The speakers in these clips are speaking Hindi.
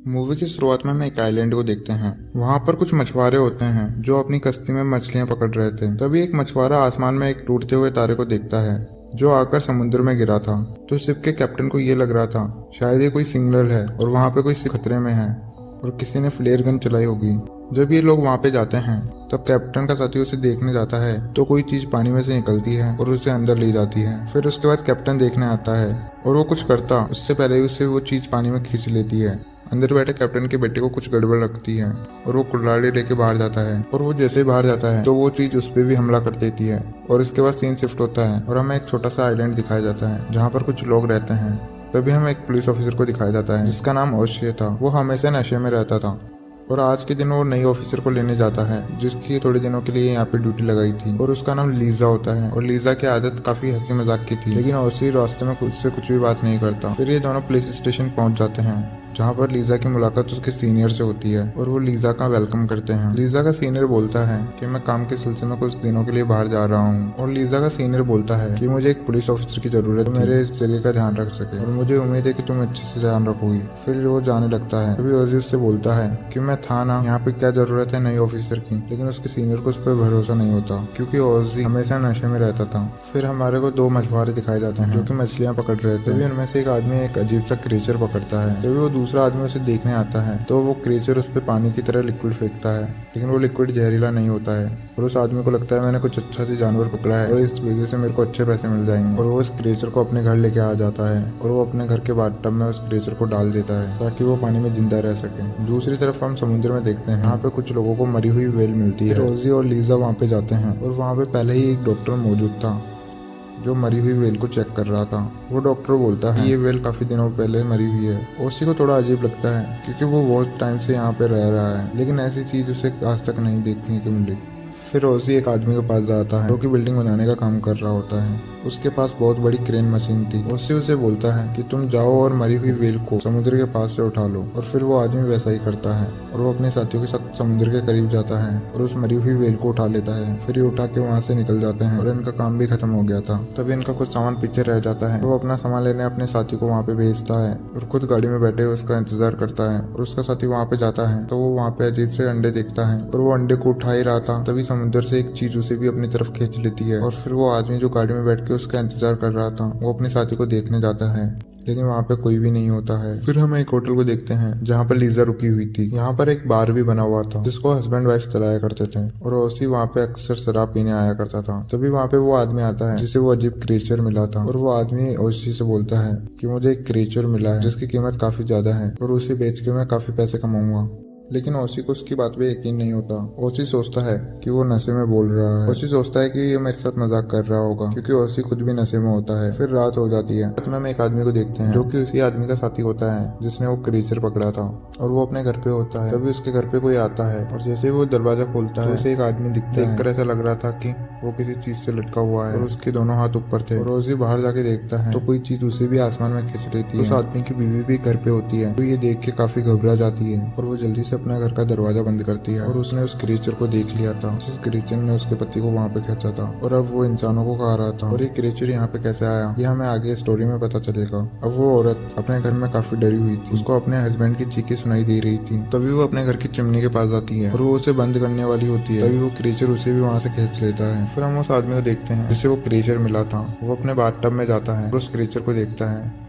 मूवी की शुरुआत में हम एक आइलैंड को देखते हैं। वहां पर कुछ मछुआरे होते हैं जो अपनी कश्ती में मछलियां पकड़ रहे थे। तभी एक मछुआरा आसमान में एक टूटते हुए तारे को देखता है जो आकर समुद्र में गिरा था। तो शिप के कैप्टन को ये लग रहा था शायद ये कोई सिग्नल है और वहां पे कोई खतरे में है और किसी ने फ्लेयर गन चलाई होगी। जब ये लोग वहां पे जाते हैं तब कैप्टन का साथी उसे देखने जाता है तो कोई चीज पानी में से निकलती है और उसे अंदर ले जाती है। फिर उसके बाद कैप्टन देखने आता है और वो कुछ करता उससे पहले ही उसे वो चीज पानी में खींच लेती है। अंदर बैठे कैप्टन के बेटे को कुछ गड़बड़ लगती है और वो कुल्हाड़ी लेके बाहर जाता है और वो जैसे ही बाहर जाता है तो वो चीज उस पर भी हमला कर देती है। और इसके बाद सीन शिफ्ट होता है और हमें एक छोटा सा आइलैंड दिखाया जाता है जहाँ पर कुछ लोग रहते हैं। तभी हमें एक पुलिस ऑफिसर को दिखाया जाता है जिसका नाम ओशिए था। वो हमेशा नशे में रहता था और आज के दिन वो नई ऑफिसर को लेने जाता है जिसकी थोड़े दिनों के लिए यहाँ पे ड्यूटी लगाई थी और उसका नाम लीजा होता है। और लीजा की आदत काफी हंसी मजाक की थी लेकिन ओशी रास्ते में उससे कुछ भी बात नहीं करता। फिर ये दोनों पुलिस स्टेशन पहुंच जाते हैं जहाँ पर लीजा की मुलाकात उसके सीनियर से होती है और वो लीजा का वेलकम करते हैं। लीजा का सीनियर बोलता है कि मैं काम के सिलसिले में कुछ दिनों के लिए बाहर जा रहा हूँ और लीजा का सीनियर बोलता है कि मुझे एक पुलिस ऑफिसर की जरूरत है मेरे इस जगह का ध्यान रख सके और मुझे उम्मीद है कि तुम अच्छे से ध्यान रखोगी। फिर वो जाने लगता है। तभी ओजी उससे बोलता है कि मैं था ना, यहाँ पे क्या जरूरत है नई ऑफिसर की। लेकिन उसके सीनियर को उस पर भरोसा नहीं होता क्योंकि ओजी हमेशा नशे में रहता था। फिर हमारे को दो मछुआरे दिखाए जाते हैं जो कि मछलियां पकड़ रहे थे। तभी उनमें से एक आदमी एक अजीब सा क्रीचर पकड़ता है। तभी वो दूसरा आदमी उसे देखने आता है तो वो क्रीचर उस पर पानी की तरह लिक्विड फेंकता है लेकिन वो लिक्विड जहरीला नहीं होता है और उस आदमी को लगता है मैंने कुछ अच्छा सी जानवर पकड़ा है और इस वजह से मेरे को अच्छे पैसे मिल जाएंगे। और वो उस क्रीचर को अपने घर लेके आ जाता है और वो अपने घर के बाथटब में उस क्रीचर को डाल देता है ताकि वो पानी में जिंदा रह सके। दूसरी तरफ हम समुद्र में देखते हैं यहाँ पे कुछ लोगों को मरी हुई व्हेल मिलती है। रोजी और लीजा वहाँ पे जाते हैं और वहाँ पे पहले ही एक डॉक्टर मौजूद था जो मरी हुई व्हेल को चेक कर रहा था। वो डॉक्टर बोलता है ये व्हेल काफी दिनों पहले मरी हुई है। ओसी को थोड़ा अजीब लगता है क्योंकि वो बहुत टाइम से यहाँ पे रह रहा है लेकिन ऐसी चीज उसे आज तक नहीं देखने को मिली। फिर ओसी एक आदमी के पास जाता है जो कि बिल्डिंग बनाने का काम कर रहा होता है। उसके पास बहुत बड़ी क्रेन मशीन थी। ओसी उसे बोलता है कि तुम जाओ और मरी हुई व्हेल को समुद्र के पास से उठा लो। और फिर वो आदमी वैसा ही करता है और वो अपने साथियों के साथ समुद्र के करीब जाता है और उस मरी हुई व्हेल को उठा लेता है। फिर ये उठा के वहाँ से निकल जाते हैं और इनका काम भी खत्म हो गया था। तभी इनका कुछ सामान पीछे रह जाता है। वो अपना सामान लेने अपने साथी को वहाँ पे भेजता है और खुद गाड़ी में बैठे उसका इंतजार करता है। और उसका साथी वहाँ पे जाता है तो वो वहाँ पे अजीब से अंडे देखता है और वो अंडे को उठा ही रहा था तभी समुद्र से एक चीज उसे भी अपनी तरफ खींच लेती है। और फिर वो आदमी जो गाड़ी में बैठ के उसका इंतजार कर रहा था वो अपने साथी को देखने जाता है लेकिन वहाँ पे कोई भी नहीं होता है। फिर हम एक होटल को देखते हैं जहाँ पर लीजा रुकी हुई थी। यहाँ पर एक बार भी बना हुआ था जिसको हस्बैंड वाइफ चलाया करते थे और ओसी वहाँ पे अक्सर शराब पीने आया करता था। तभी वहाँ पे वो आदमी आता है जिसे वो अजीब क्रीचर मिला था और वो आदमी ओसी से बोलता है कि मुझे एक क्रीचर मिला है जिसकी कीमत काफी ज्यादा है और उसे बेच के मैं काफी पैसे कमाऊंगा। लेकिन ओसी को उसकी बात पे यकीन नहीं होता। ओसी सोचता है कि वो नशे में बोल रहा है। ओसी सोचता है कि ये मेरे साथ मजाक कर रहा होगा क्योंकि ओसी खुद भी नशे में होता है। फिर रात हो जाती है। रात में हम एक आदमी को देखते हैं जो कि उसी आदमी का साथी होता है जिसने वो क्रीचर पकड़ा था और वो अपने घर पे होता है। तभी उसके घर पे कोई आता है और जैसे वो दरवाजा खोलता है उसे एक आदमी दिखता है। देखकर ऐसा लग रहा था कि वो किसी चीज से लटका हुआ है और उसके दोनों हाथ ऊपर थे। और ओसी बाहर जाके देखता है तो कोई चीज उसे भी आसमान में खींच रही थी। उस आदमी की बीवी भी घर पे होती है तो ये देख के काफी घबरा जाती है और वो जल्दी से अपना घर का दरवाजा बंद करती है। और उसने उस क्रीचर को देख लिया था जिस क्रीचर ने उसके पति को वहाँ पे खींचा था और अब वो इंसानों को खा रहा था। और ये क्रीचर यहाँ पे कैसे आया ये हमें आगे स्टोरी में पता चलेगा। अब वो औरत अपने घर में काफी डरी हुई थी। उसको अपने हस्बैंड की चीखें सुनाई दे रही थी। तभी वो अपने घर की चिमनी के पास जाती है और वो उसे बंद करने वाली होती है। तभी वो क्रीचर उसे भी वहाँ से खींच लेता है। फिर हम उस आदमी को देखते हैं जिसे वो क्रीचर मिला था। वो अपने बाथटब में जाता है और उस क्रीचर को देखता है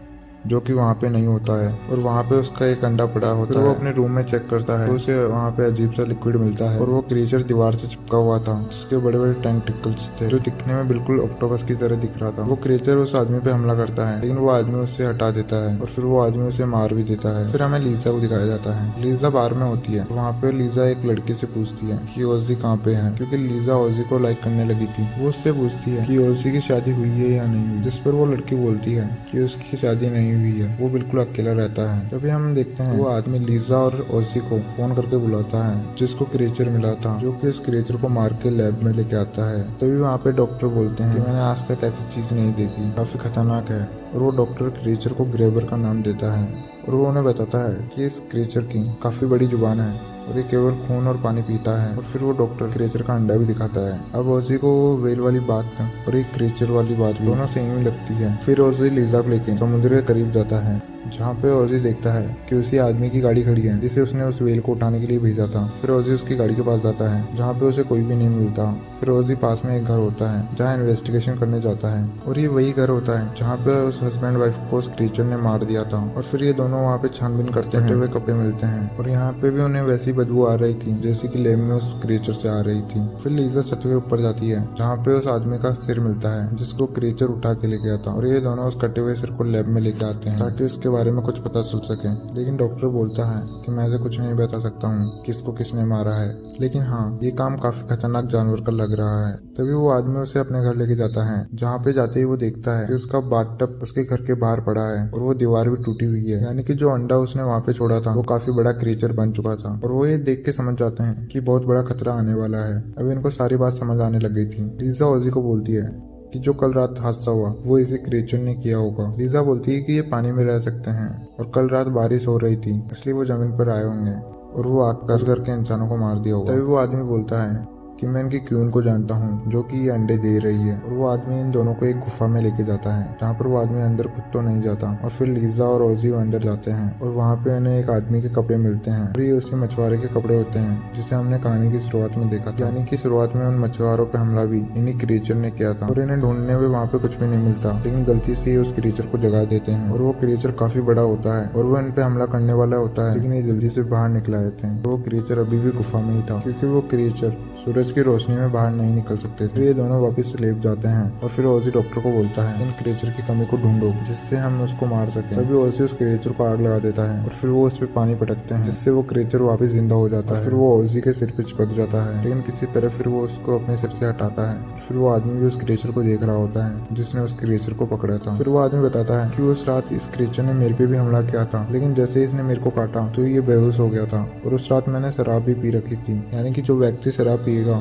जो कि वहाँ पे नहीं होता है और वहाँ पे उसका एक अंडा पड़ा होता है। वो अपने रूम में चेक करता है तो उसे वहाँ पे अजीब सा लिक्विड मिलता है और वो क्रीचर दीवार से चिपका हुआ था जिसके बड़े बड़े टेंटिकल्स थे जो दिखने में बिल्कुल ऑक्टोपस की तरह दिख रहा था। वो क्रीचर उस आदमी पे हमला करता है लेकिन वो आदमी उससे हटा देता है और फिर वो आदमी उसे मार भी देता है। फिर हमें लीजा को दिखाया जाता है। लीजा बार में होती है। वहाँ पे लीजा एक लड़की से पूछती है कि ओजी कहाँ पे है क्योंकि लीजा ओजी को लाइक करने लगी थी। वो उससे पूछती है कि ओजी की शादी हुई है या नहीं हुई, जिस पर वो लड़की बोलती है कि उसकी शादी नहीं हुई है, वो बिल्कुल अकेला रहता है। तभी हम देखते हैं वो आदमी लीजा और ओसी को फोन करके बुलाता है जिसको क्रीचर मिला था जो कि उस क्रीचर को मार के लैब में लेके आता है। तभी वहाँ पे डॉक्टर बोलते हैं कि मैंने आज तक ऐसी चीज नहीं देखी, काफी खतरनाक है। और वो डॉक्टर क्रीचर को ग्रेबर का नाम देता है और वो उन्हें बताता है कि इस क्रीचर की काफी बड़ी जुबान है और ये केवल खून और पानी पीता है। और फिर वो डॉक्टर क्रीचर का अंडा भी दिखाता है। अब ओजी को वेल वाली बात और एक क्रीचर वाली बात भी दोनों सेम ही लगती है। फिर ओजी लीजा को लेके समुद्र के करीब जाता है जहाँ पे ओजी देखता है कि उसी आदमी की गाड़ी खड़ी है जिसे उसने उस व्हेल को उठाने के लिए भेजा था। फिर ओजी उसकी गाड़ी के पास जाता है जहाँ पे उसे कोई भी नहीं मिलता। फिर ओजी पास में एक घर होता है जहाँ इन्वेस्टिगेशन करने जाता है और ये वही घर होता है जहाँ पे उस हस्बैंड वाइफ को उस क्रीचर ने मार दिया था। और फिर ये दोनों वहाँ पे छानबीन करते हैं, हुए कपड़े मिलते हैं और यहाँ पे भी उन्हें वैसी बदबू आ रही थी जैसे कि लैब में उस क्रीचर से आ रही थी। फिर लीजा छत के ऊपर जाती है जहाँ पे उस आदमी का सिर मिलता है जिसको क्रीचर उठा के ले गया था और ये दोनों उस कटे हुए सिर को लैब में लेके आते हैं ताकि उसके बारे में कुछ पता चल सके। लेकिन डॉक्टर बोलता है कि मैं ऐसे कुछ नहीं बता सकता हूँ किसको किसने मारा है, लेकिन हाँ ये काम काफी खतरनाक जानवर का लग रहा है। तभी वो आदमी उसे अपने घर लेके जाता है जहाँ पे जाते ही वो देखता है कि उसका बाथटब उसके घर के बाहर पड़ा है और वो दीवार भी टूटी हुई है, यानी कि जो अंडा उसने वहाँ पे छोड़ा था वो काफी बड़ा क्रीचर बन चुका था। और वो ये देख के समझ जाते हैं कि बहुत बड़ा खतरा आने वाला है। अब इनको सारी बात समझ आने लग गई थी। लीजा ओजी को बोलती है कि जो कल रात हादसा हुआ वो इसी क्रीचर ने किया होगा। लीजा बोलती है कि ये पानी में रह सकते हैं और कल रात बारिश हो रही थी इसलिए वो जमीन पर आए होंगे और वो आकर घर के इंसानों को मार दिया होगा। तभी वो आदमी बोलता है कि मैं इनकी क्यून को जानता हूँ जो कि ये अंडे दे रही है। और वो आदमी इन दोनों को एक गुफा में लेके जाता है जहाँ पर वो आदमी अंदर खुद तो नहीं जाता। और फिर लीजा और ओजी अंदर जाते हैं और वहाँ पे उन्हें एक आदमी के कपड़े मिलते हैं और ये उसी मछुआरे के कपड़े होते हैं जिसे हमने कहानी की शुरुआत में देखा था, यानी कि शुरुआत में उन मछुआरों पे हमला भी इन्हीं क्रीचर ने किया था। और इन्हें ढूंढने में वहाँ पे कुछ भी नहीं मिलता, लेकिन गलती से उस क्रीचर को जगा देते हैं और वो क्रीचर काफी बड़ा होता है और वो इन पे हमला करने वाला होता है, लेकिन ये जल्दी से बाहर निकल आए थे। वो क्रीचर अभी भी गुफा में ही था क्योंकि वो क्रीचर सूरज की रोशनी में बाहर नहीं निकल सकते थे। ये दोनों वापस से लेप जाते हैं और फिर ओजी डॉक्टर को बोलता है इन क्रीचर की कमी को ढूंढो जिससे हम उसको मार सके। तभी ओजी उस क्रीचर को आग लगा देता है और फिर वो उस पर पानी पटकते हैं जिससे वो क्रीचर वापस जिंदा हो जाता है। फिर वो ओजी के सिर पे चिपक जाता है, लेकिन किसी तरह फिर वो उसको अपने सिर से हटाता है। फिर वो आदमी भी उस क्रीचर को देख रहा होता है जिसने उस क्रीचर को पकड़ा था। फिर वो आदमी बताता है कि उस रात इस क्रीचर ने मेरे पे भी हमला किया था, लेकिन जैसे ही इसने मेरे को काटा तो ये बेहोश हो गया था और उस रात मैंने शराब भी पी रखी थी, यानी कि जो व्यक्ति शराब पिएगा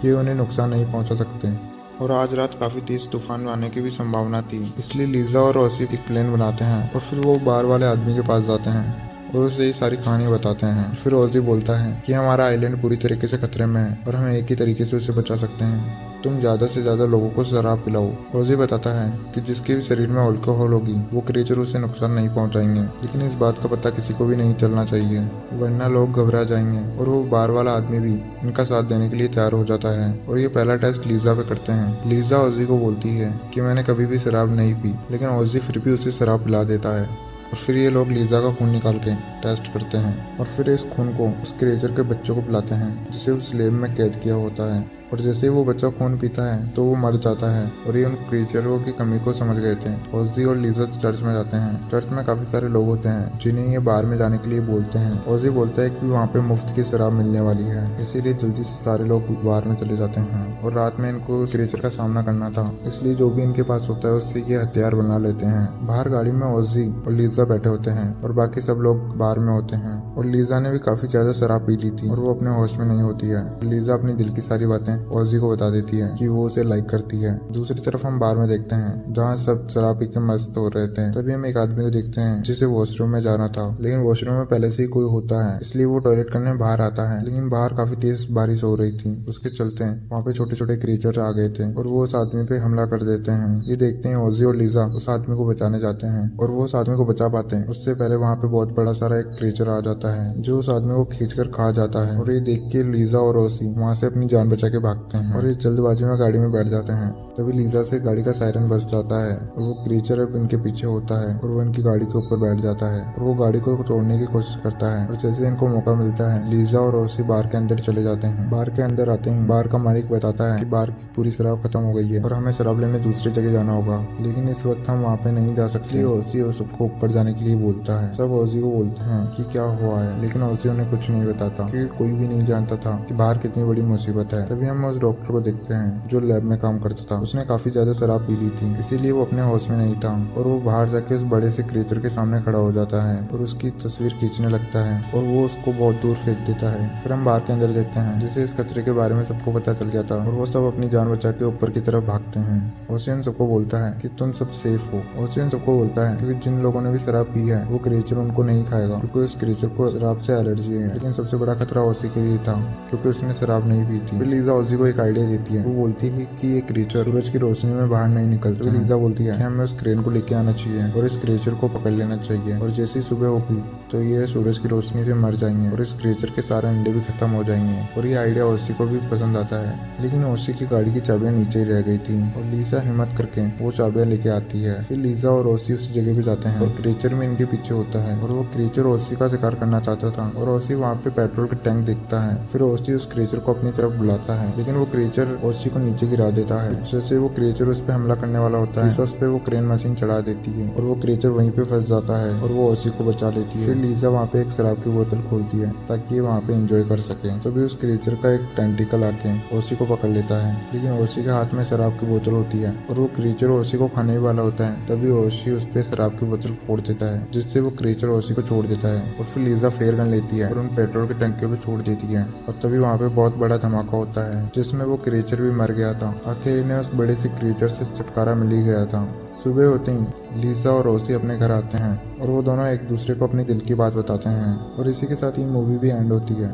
ये उन्हें नुकसान नहीं पहुंचा सकते। और आज रात काफी तेज तूफान आने की भी संभावना थी, इसलिए लीजा और ओसी एक प्लान बनाते हैं और फिर वो बार वाले आदमी के पास जाते हैं और उसे ये सारी कहानी बताते हैं। फिर ओजी बोलता है कि हमारा आइलैंड पूरी तरीके से खतरे में है और हम एक ही तरीके से उसे बचा सकते हैं, तुम ज्यादा से ज्यादा लोगों को शराब पिलाओ। ओजी बताता है कि जिसके भी शरीर में अल्कोहल होगी वो क्रीचर उसे नुकसान नहीं पहुंचाएंगे, लेकिन इस बात का पता किसी को भी नहीं चलना चाहिए वरना लोग घबरा जाएंगे। और वो बार वाला आदमी भी इनका साथ देने के लिए तैयार हो जाता है और ये पहला टेस्ट लीजा पे करते हैं। लीजा ओजी को बोलती है कि मैंने कभी भी शराब नहीं पी, लेकिन ओजी फिर भी उसे शराब पिला देता है। और फिर ये लोग लीजा का खून निकाल के टेस्ट करते हैं और फिर इस खून को उस क्रीचर के बच्चों को पिलाते हैं जिसे उस लैब में कैद किया होता है। और जैसे ही वो बच्चा खून पीता है तो वो मर जाता है और ये उन क्रीचरों की कमी को समझ गए थे। ओजी और लीजा चर्च में जाते हैं। चर्च में काफी सारे लोग होते हैं जिन्हें ये बार में जाने के लिए बोलते हैं। ओजी बोलता है कि वहाँ पे मुफ्त की शराब मिलने वाली है, इसीलिए जल्दी से सारे लोग बार में चले जाते हैं। और रात में इनको क्रीचर का सामना करना था, इसलिए जो भी इनके पास होता है उससे ये हथियार बना लेते हैं। बाहर गाड़ी में ओजी और लीजा बैठे होते हैं और बाकी सब लोग बार में होते हैं। और लीजा ने भी काफी ज्यादा शराब पी ली थी और वो अपने होश में नहीं होती है। लीजा अपनी दिल की सारी बातें ओजी को बता देती है कि वो उसे लाइक करती है। दूसरी तरफ हम बार में देखते हैं जहाँ सब शराब पी के मस्त हो रहे थे। तभी हम एक आदमी को देखते हैं जिसे वॉशरूम में जाना था, लेकिन वॉशरूम में पहले से ही कोई होता है, इसलिए वो टॉयलेट करने बाहर आता है। लेकिन बाहर काफी तेज बारिश हो रही थी, उसके चलते वहाँ पे छोटे छोटे क्रीचर आ गए थे और वो उस आदमी पे हमला कर देते हैं। ये देखते हैं ओजी और लीजा उस आदमी को बचाने जाते हैं और वो उस आदमी को बचा पाते हैं। उससे पहले वहाँ पे बहुत बड़ा सारा एक क्रीचर आ जाता है जो उस आदमी को खींच कर खा जाता है। और ये देख के लीजा और ओसी वहाँ से अपनी जान बचा के भागते हैं और ये जल्दबाजी में गाड़ी में बैठ जाते हैं। तभी लीजा से गाड़ी का सायरन बज जाता है और वो क्रीचर अब इनके पीछे होता है और वो इनकी गाड़ी के ऊपर बैठ जाता है और वो गाड़ी को तोड़ने की कोशिश करता है। और जैसे इनको मौका मिलता है लीजा और ओसी बार के अंदर चले जाते हैं। बार के अंदर आते हैं, बार का मालिक बताता है कि बार की पूरी शराब खत्म हो गई है और हमें शराब लेने दूसरी जगह जाना होगा, लेकिन इस वक्त हम वहाँ पे नहीं जा सकते। ओसी और सबको ऊपर जाने के लिए बोलता है। सब ओसी को बोलते हैं कि क्या हुआ है, लेकिन ओसी उन्हें कुछ नहीं बताता क्योंकि कोई भी नहीं जानता था कि बाहर कितनी बड़ी मुसीबत है। तभी हम उस डॉक्टर को देखते हैं जो लैब में काम करता था। उसने काफी ज्यादा शराब पी ली थी, इसीलिए वो अपने होश में नहीं था और वो बाहर जाके उस बड़े से क्रीचर के सामने खड़ा हो जाता है और उसकी तस्वीर खींचने लगता है और वो उसको बहुत दूर फेंक देता है। फिर हम बाहर के अंदर देखते हैं जिसे इस खतरे के बारे में सबको पता चल गया था और वो सब अपनी जान बचा के ऊपर की तरफ भागते हैं। ओशियन सबको बोलता है कि तुम सब सेफ हो। ओशियन सबको बोलता है क्योंकि जिन लोगों ने भी शराब पी है वो क्रीचर उनको नहीं खाएगा क्योंकि उस क्रीचर को शराब से एलर्जी है, लेकिन सबसे बड़ा खतरा ओसी के लिए था क्योंकि उसने शराब नहीं पी थी। फिर लीजा ओसी को एक आइडिया देती है। वो बोलती है कि ये क्रीचर सूरज की रोशनी में बाहर नहीं निकलता। तो लीजा बोलती है कि हमें उस क्रेन को लेके आना चाहिए और इस क्रीचर को पकड़ लेना चाहिए, और जैसे ही सुबह होगी तो ये सूरज की रोशनी से मर जाएंगे और इस क्रीचर के सारे अंडे भी खत्म हो जाएंगे। और ये आइडिया ओसी को भी पसंद आता है, लेकिन ओसी की गाड़ी की चाबियां नीचे ही रह गई थी और लीजा हिम्मत करके वो चाबियां लेके आती है। फिर लीजा और ओसी उस जगह पे जाते हैं और क्रीचर में इनके पीछे होता है और वो क्रीचर ओसी का शिकार करना चाहता था और ओसी वहाँ पे पेट्रोल के टैंक देखता है। फिर ओसी उस क्रीचर को अपनी तरफ बुलाता है, लेकिन वो क्रीचर ओसी को नीचे गिरा देता है। जैसे वो क्रीचर उस पर हमला करने वाला होता है, उस पे वो क्रेन मशीन चढ़ा देती है और वो क्रीचर वहीं पे फंस जाता है और वो ओसी को बचा लेती है। फिर लीजा वहाँ पे एक शराब की बोतल खोलती है ताकि ये वहाँ पे एंजॉय कर सके। तभी उस क्रीचर का एक टेंटिकल आके ओसी को पकड़ लेता है, लेकिन ओसी के हाथ में शराब की बोतल होती है और वो क्रीचर ओसी को खाने वाला होता है। तभी ओसी उस पे शराब की बोतल फोड़ देता है, जिससे वो क्रीचर ओसी को छोड़ देता है। और फिर लीजा फ्लेयर गन लेती है और उन पेट्रोल के टंकियों पे छोड़ देती है और तभी वहाँ पे बहुत बड़ा धमाका होता है जिसमें वो क्रीचर भी मर गया था। आखिर इन्हें उस बड़े से क्रीचर से छुटकारा मिल ही गया था। सुबह होते ही लीजा और ओसी अपने घर आते हैं और वो दोनों एक दूसरे को अपने दिल की बात बताते हैं और इसी के साथ ये मूवी भी एंड होती है।